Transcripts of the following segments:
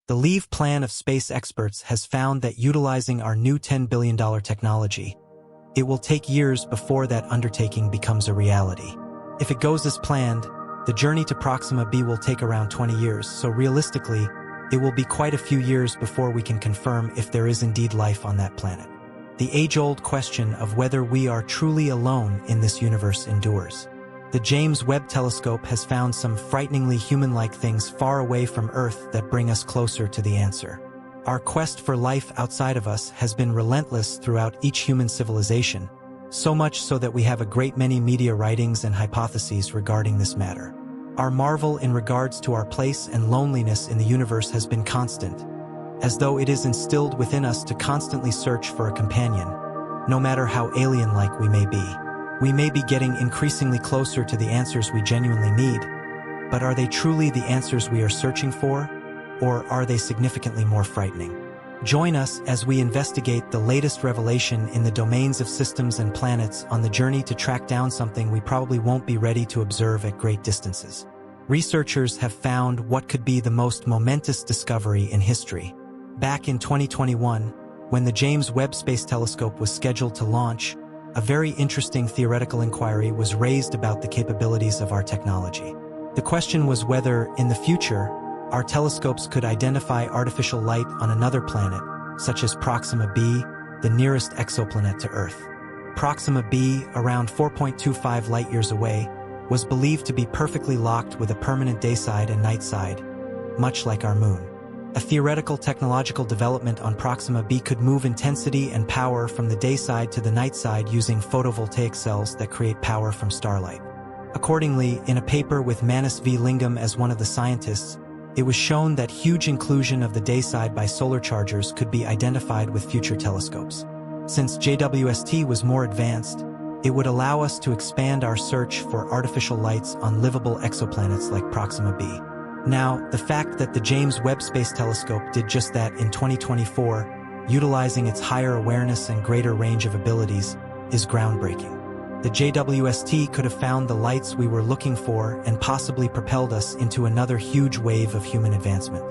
The Leave plan of space experts has found that utilizing our new $10 billion technology, it will take years before that undertaking becomes a reality. If it goes as planned, the journey to Proxima B will take around 20 years, so realistically, it will be quite a few years before we can confirm if there is indeed life on that planet. The age-old question of whether we are truly alone in this universe endures. The James Webb Telescope has found some frighteningly human-like things far away from Earth that bring us closer to the answer. Our quest for life outside of us has been relentless throughout each human civilization, so much so that we have a great many media writings and hypotheses regarding this matter. Our marvel in regards to our place and loneliness in the universe has been constant, as though it is instilled within us to constantly search for a companion, no matter how alien-like we may be. We may be getting increasingly closer to the answers we genuinely need, but are they truly the answers we are searching for, or are they significantly more frightening? Join us as we investigate the latest revelation in the domains of systems and planets on the journey to track down something we probably won't be ready to observe at great distances. Researchers have found what could be the most momentous discovery in history. Back in 2021, when the James Webb Space Telescope was scheduled to launch, a very interesting theoretical inquiry was raised about the capabilities of our technology. The question was whether, in the future, our telescopes could identify artificial light on another planet, such as Proxima B, the nearest exoplanet to Earth. Proxima B, around 4.25 light-years away, was believed to be perfectly locked with a permanent dayside and nightside, much like our moon. A theoretical technological development on Proxima B could move intensity and power from the dayside to the nightside using photovoltaic cells that create power from starlight. Accordingly, in a paper with Manas V. Lingam as one of the scientists, it was shown that huge inclusion of the dayside by solar chargers could be identified with future telescopes. Since JWST was more advanced, it would allow us to expand our search for artificial lights on livable exoplanets like Proxima B. Now, the fact that the James Webb Space Telescope did just that in 2024, utilizing its higher awareness and greater range of abilities, is groundbreaking. The JWST could have found the lights we were looking for and possibly propelled us into another huge wave of human advancement.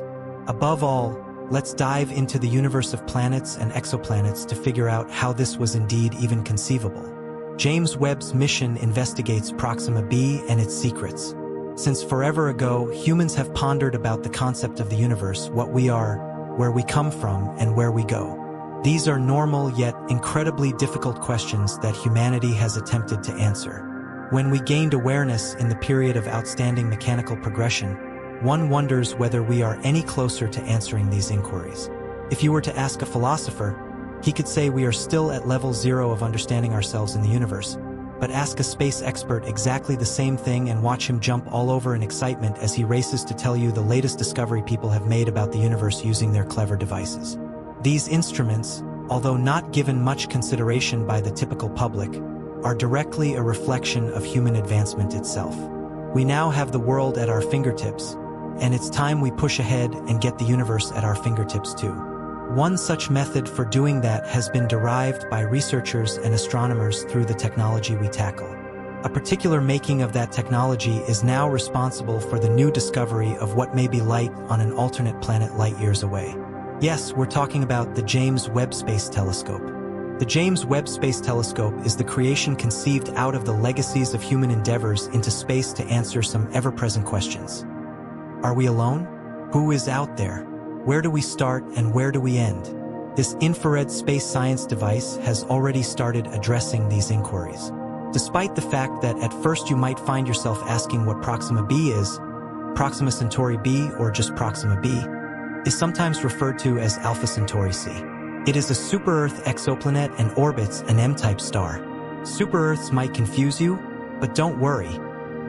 Above all, let's dive into the universe of planets and exoplanets to figure out how this was indeed even conceivable. James Webb's mission investigates Proxima B and its secrets. Since forever ago, humans have pondered about the concept of the universe, what we are, where we come from, and where we go. These are normal yet incredibly difficult questions that humanity has attempted to answer. When we gained awareness in the period of outstanding mechanical progression, one wonders whether we are any closer to answering these inquiries. If you were to ask a philosopher, he could say we are still at level 0 of understanding ourselves in the universe. But ask a space expert exactly the same thing and watch him jump all over in excitement as he races to tell you the latest discovery people have made about the universe using their clever devices. These instruments, although not given much consideration by the typical public, are directly a reflection of human advancement itself. We now have the world at our fingertips, and it's time we push ahead and get the universe at our fingertips too. One such method for doing that has been derived by researchers and astronomers through the technology we tackle. A particular making of that technology is now responsible for the new discovery of what may be light on an alternate planet light-years away. Yes, we're talking about the James Webb Space Telescope. The James Webb Space Telescope is the creation conceived out of the legacies of human endeavors into space to answer some ever-present questions. Are we alone? Who is out there? Where do we start and where do we end? This infrared space science device has already started addressing these inquiries. Despite the fact that at first you might find yourself asking what Proxima B is, Proxima Centauri B, or just Proxima B, is sometimes referred to as Alpha Centauri C. It is a super-Earth exoplanet and orbits an M-type star. Super-Earths might confuse you, but don't worry.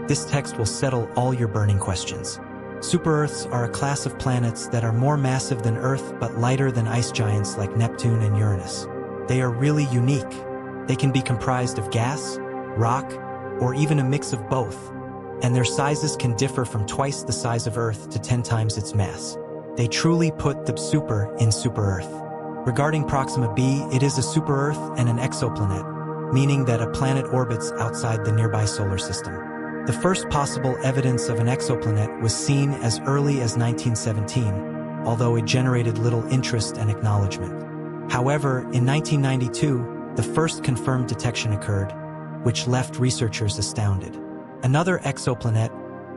This text will settle all your burning questions. Super-Earths are a class of planets that are more massive than Earth but lighter than ice giants like Neptune and Uranus. They are really unique. They can be comprised of gas, rock, or even a mix of both, and their sizes can differ from twice the size of Earth to 10 times its mass. They truly put the super in Super-Earth. Regarding Proxima B, it is a super-Earth and an exoplanet, meaning that a planet orbits outside the nearby solar system. The first possible evidence of an exoplanet was seen as early as 1917, although it generated little interest and acknowledgement. However, in 1992, the first confirmed detection occurred, which left researchers astounded. Another exoplanet,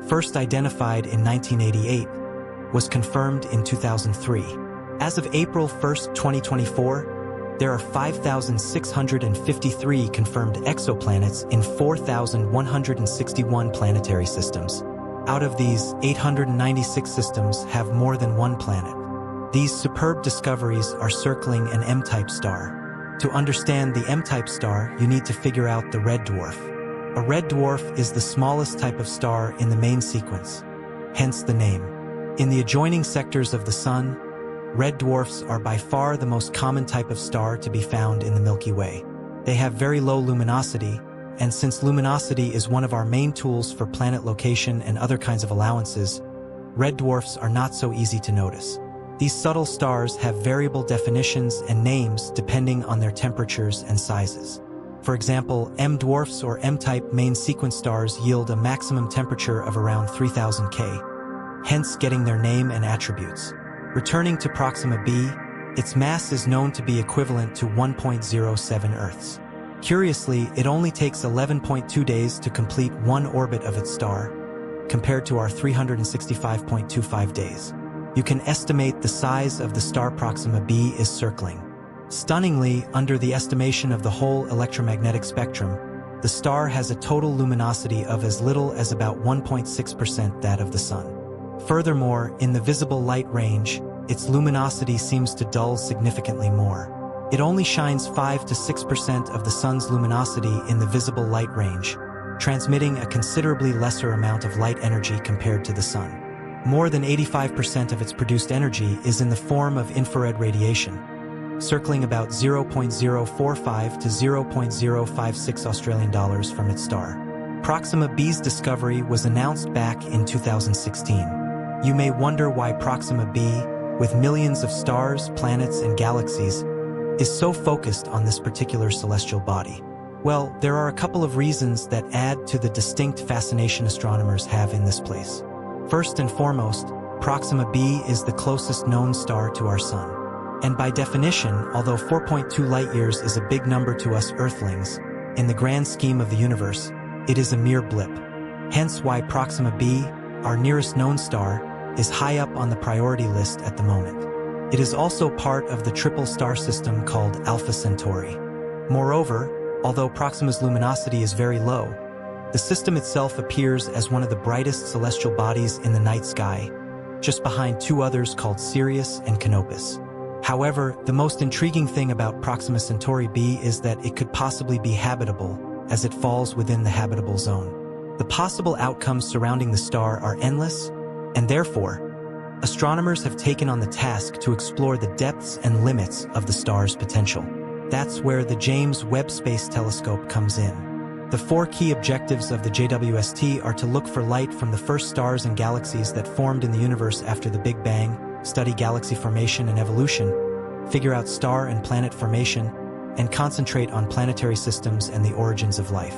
first identified in 1988, was confirmed in 2003. As of April 1, 2024, there are 5,653 confirmed exoplanets in 4,161 planetary systems. Out of these, 896 systems have more than one planet. These superb discoveries are circling an M-type star. To understand the M-type star, you need to figure out the red dwarf. A red dwarf is the smallest type of star in the main sequence, hence the name. In the adjoining sectors of the Sun, red dwarfs are by far the most common type of star to be found in the Milky Way. They have very low luminosity, and since luminosity is one of our main tools for planet location and other kinds of allowances, red dwarfs are not so easy to notice. These subtle stars have variable definitions and names depending on their temperatures and sizes. For example, M dwarfs or M-type main sequence stars yield a maximum temperature of around 3000 K, hence getting their name and attributes. Returning to Proxima B, its mass is known to be equivalent to 1.07 Earths. Curiously, it only takes 11.2 days to complete one orbit of its star, compared to our 365.25 days. You can estimate the size of the star Proxima B is circling. Stunningly, under the estimation of the whole electromagnetic spectrum, the star has a total luminosity of as little as about 1.6% that of the Sun. Furthermore, in the visible light range, its luminosity seems to dull significantly more. It only shines 5 to 6% of the Sun's luminosity in the visible light range, transmitting a considerably lesser amount of light energy compared to the Sun. More than 85% of its produced energy is in the form of infrared radiation, circling about 0.045 to 0.056 Australian dollars from its star. Proxima B's discovery was announced back in 2016. You may wonder why Proxima B, with millions of stars, planets, and galaxies, is so focused on this particular celestial body. Well, there are a couple of reasons that add to the distinct fascination astronomers have in this place. First and foremost, Proxima B is the closest known star to our Sun. And by definition, although 4.2 light-years is a big number to us Earthlings, in the grand scheme of the universe, it is a mere blip. Hence why Proxima B, our nearest known star, is high up on the priority list at the moment. It is also part of the triple star system called Alpha Centauri. Moreover, although Proxima's luminosity is very low, the system itself appears as one of the brightest celestial bodies in the night sky, just behind two others called Sirius and Canopus. However, the most intriguing thing about Proxima Centauri B is that it could possibly be habitable, as it falls within the habitable zone. The possible outcomes surrounding the star are endless, and therefore, astronomers have taken on the task to explore the depths and limits of the star's potential. That's where the James Webb Space Telescope comes in. The four key objectives of the JWST are to look for light from the first stars and galaxies that formed in the universe after the Big Bang, study galaxy formation and evolution, figure out star and planet formation, and concentrate on planetary systems and the origins of life.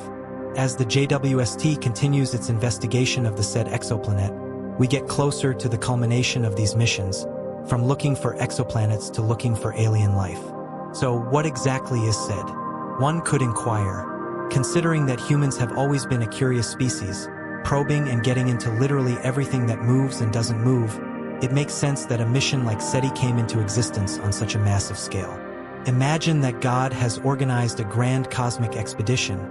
As the JWST continues its investigation of the said exoplanet, we get closer to the culmination of these missions, from looking for exoplanets to looking for alien life. So what exactly is said? One could inquire, considering that humans have always been a curious species, probing and getting into literally everything that moves and doesn't move, it makes sense that a mission like SETI came into existence on such a massive scale. Imagine that God has organized a grand cosmic expedition,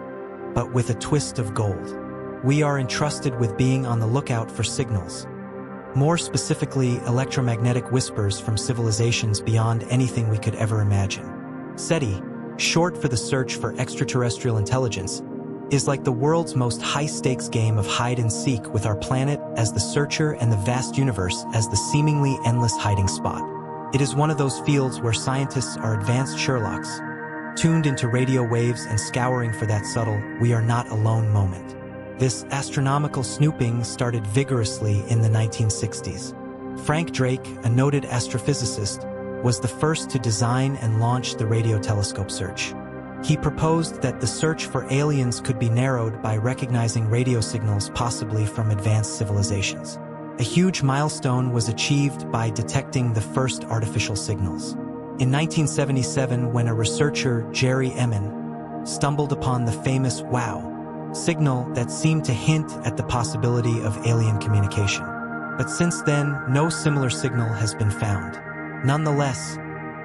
but with a twist of gold. We are entrusted with being on the lookout for signals. More specifically, electromagnetic whispers from civilizations beyond anything we could ever imagine. SETI, short for the search for extraterrestrial intelligence, is like the world's most high-stakes game of hide-and-seek, with our planet as the searcher and the vast universe as the seemingly endless hiding spot. It is one of those fields where scientists are advanced Sherlocks, tuned into radio waves and scouring for that subtle, we are not alone moment. This astronomical snooping started vigorously in the 1960s. Frank Drake, a noted astrophysicist, was the first to design and launch the radio telescope search. He proposed that the search for aliens could be narrowed by recognizing radio signals possibly from advanced civilizations. A huge milestone was achieved by detecting the first artificial signals. In 1977, when a researcher, Jerry Emin, stumbled upon the famous WOW signal that seemed to hint at the possibility of alien communication. But since then, no similar signal has been found. Nonetheless,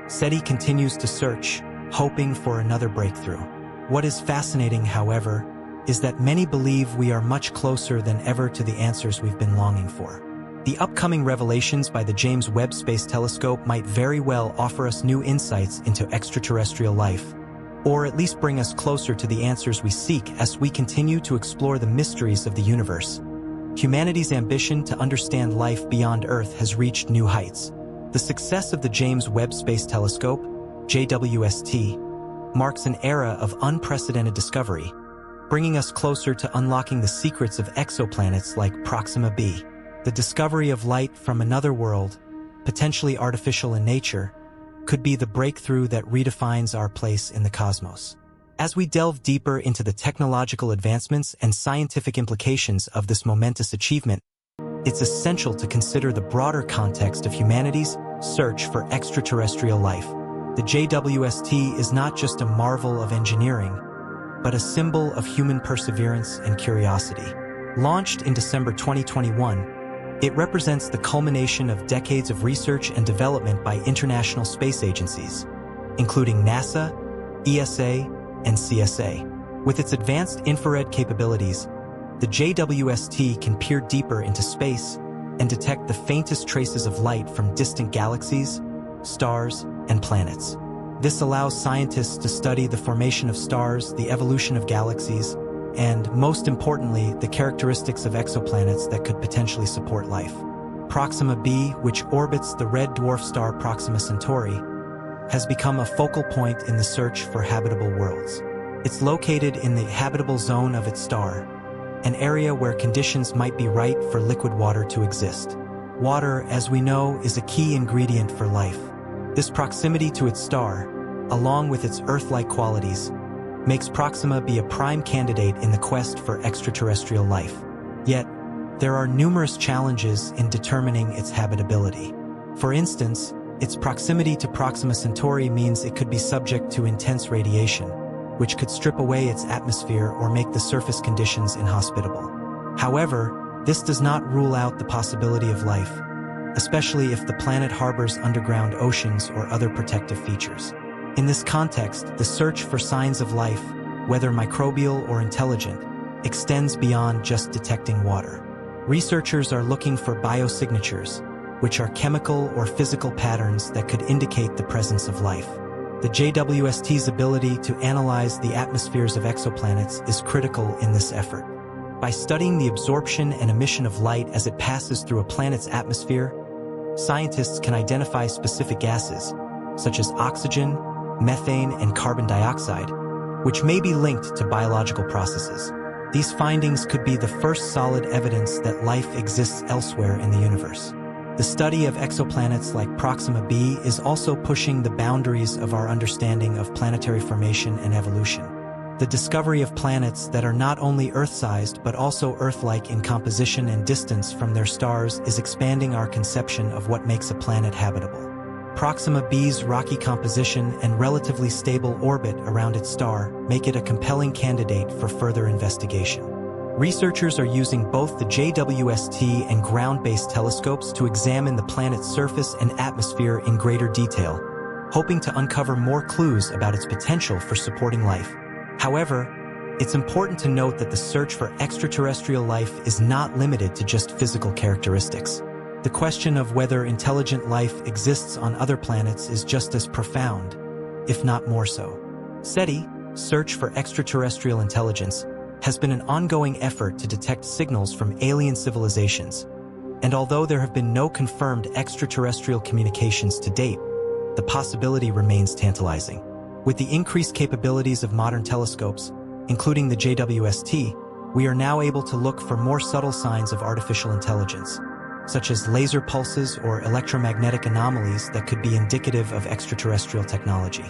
SETI continues to search, hoping for another breakthrough. What is fascinating, however, is that many believe we are much closer than ever to the answers we've been longing for. The upcoming revelations by the James Webb Space Telescope might very well offer us new insights into extraterrestrial life, or at least bring us closer to the answers we seek as we continue to explore the mysteries of the universe. Humanity's ambition to understand life beyond Earth has reached new heights. The success of the James Webb Space Telescope, JWST, marks an era of unprecedented discovery, bringing us closer to unlocking the secrets of exoplanets like Proxima B. The discovery of light from another world, potentially artificial in nature, could be the breakthrough that redefines our place in the cosmos. As we delve deeper into the technological advancements and scientific implications of this momentous achievement, it's essential to consider the broader context of humanity's search for extraterrestrial life. The JWST is not just a marvel of engineering, but a symbol of human perseverance and curiosity. Launched in December 2021, it represents the culmination of decades of research and development by international space agencies, including NASA, ESA, and CSA. With its advanced infrared capabilities, the JWST can peer deeper into space and detect the faintest traces of light from distant galaxies, stars, and planets. This allows scientists to study the formation of stars, the evolution of galaxies, and, most importantly, the characteristics of exoplanets that could potentially support life. Proxima B, which orbits the red dwarf star Proxima Centauri, has become a focal point in the search for habitable worlds. It's located in the habitable zone of its star, an area where conditions might be right for liquid water to exist. Water, as we know, is a key ingredient for life. This proximity to its star, along with its Earth-like qualities, makes Proxima be a prime candidate in the quest for extraterrestrial life. Yet, there are numerous challenges in determining its habitability. For instance, its proximity to Proxima Centauri means it could be subject to intense radiation, which could strip away its atmosphere or make the surface conditions inhospitable. However, this does not rule out the possibility of life, especially if the planet harbors underground oceans or other protective features. In this context, the search for signs of life, whether microbial or intelligent, extends beyond just detecting water. Researchers are looking for biosignatures, which are chemical or physical patterns that could indicate the presence of life. The JWST's ability to analyze the atmospheres of exoplanets is critical in this effort. By studying the absorption and emission of light as it passes through a planet's atmosphere, scientists can identify specific gases, such as oxygen, methane, and carbon dioxide, which may be linked to biological processes. These findings could be the first solid evidence that life exists elsewhere in the universe. The study of exoplanets like Proxima B is also pushing the boundaries of our understanding of planetary formation and evolution. The discovery of planets that are not only Earth-sized but also Earth-like in composition and distance from their stars is expanding our conception of what makes a planet habitable. Proxima B's rocky composition and relatively stable orbit around its star make it a compelling candidate for further investigation. Researchers are using both the JWST and ground-based telescopes to examine the planet's surface and atmosphere in greater detail, hoping to uncover more clues about its potential for supporting life. However, it's important to note that the search for extraterrestrial life is not limited to just physical characteristics. The question of whether intelligent life exists on other planets is just as profound, if not more so. SETI, Search for Extraterrestrial Intelligence, has been an ongoing effort to detect signals from alien civilizations, and although there have been no confirmed extraterrestrial communications to date, the possibility remains tantalizing. With the increased capabilities of modern telescopes, including the JWST, we are now able to look for more subtle signs of artificial intelligence, such as laser pulses or electromagnetic anomalies that could be indicative of extraterrestrial technology.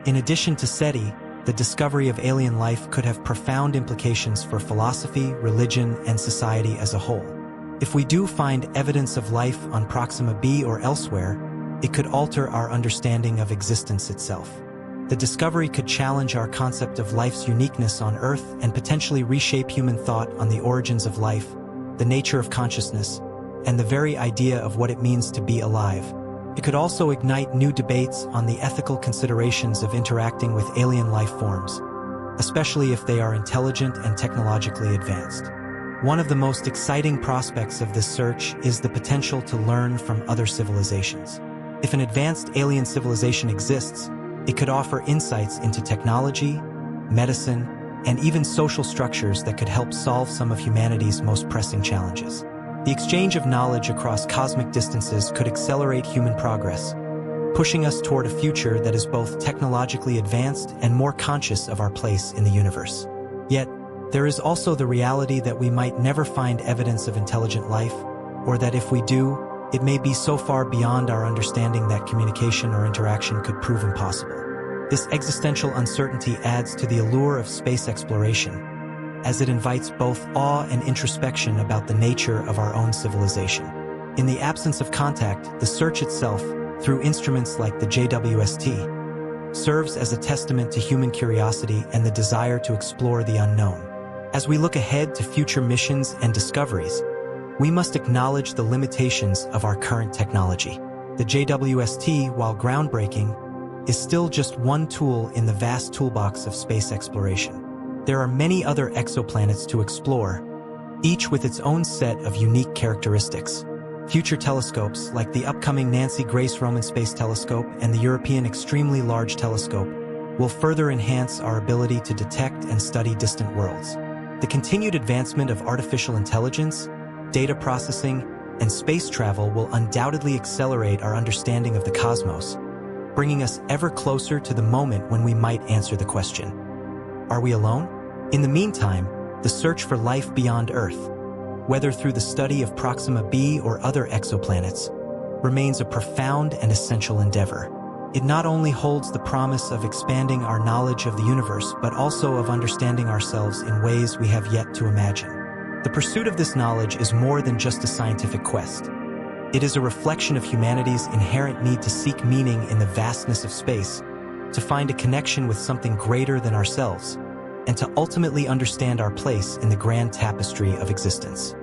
In addition to SETI, the discovery of alien life could have profound implications for philosophy, religion, and society as a whole. If we do find evidence of life on Proxima B or elsewhere, it could alter our understanding of existence itself. The discovery could challenge our concept of life's uniqueness on Earth and potentially reshape human thought on the origins of life, the nature of consciousness, and the very idea of what it means to be alive. It could also ignite new debates on the ethical considerations of interacting with alien life forms, especially if they are intelligent and technologically advanced. One of the most exciting prospects of this search is the potential to learn from other civilizations. If an advanced alien civilization exists, it could offer insights into technology, medicine, and even social structures that could help solve some of humanity's most pressing challenges. The exchange of knowledge across cosmic distances could accelerate human progress, pushing us toward a future that is both technologically advanced and more conscious of our place in the universe. Yet, there is also the reality that we might never find evidence of intelligent life, or that if we do, it may be so far beyond our understanding that communication or interaction could prove impossible. This existential uncertainty adds to the allure of space exploration, as it invites both awe and introspection about the nature of our own civilization. In the absence of contact, the search itself, through instruments like the JWST, serves as a testament to human curiosity and the desire to explore the unknown. As we look ahead to future missions and discoveries, we must acknowledge the limitations of our current technology. The JWST, while groundbreaking, is still just one tool in the vast toolbox of space exploration. There are many other exoplanets to explore, each with its own set of unique characteristics. Future telescopes, like the upcoming Nancy Grace Roman Space Telescope and the European Extremely Large Telescope, will further enhance our ability to detect and study distant worlds. The continued advancement of artificial intelligence, data processing, and space travel will undoubtedly accelerate our understanding of the cosmos, bringing us ever closer to the moment when we might answer the question, are we alone? In the meantime, the search for life beyond Earth, whether through the study of Proxima B or other exoplanets, remains a profound and essential endeavor. It not only holds the promise of expanding our knowledge of the universe, but also of understanding ourselves in ways we have yet to imagine. The pursuit of this knowledge is more than just a scientific quest. It is a reflection of humanity's inherent need to seek meaning in the vastness of space, to find a connection with something greater than ourselves, and to ultimately understand our place in the grand tapestry of existence.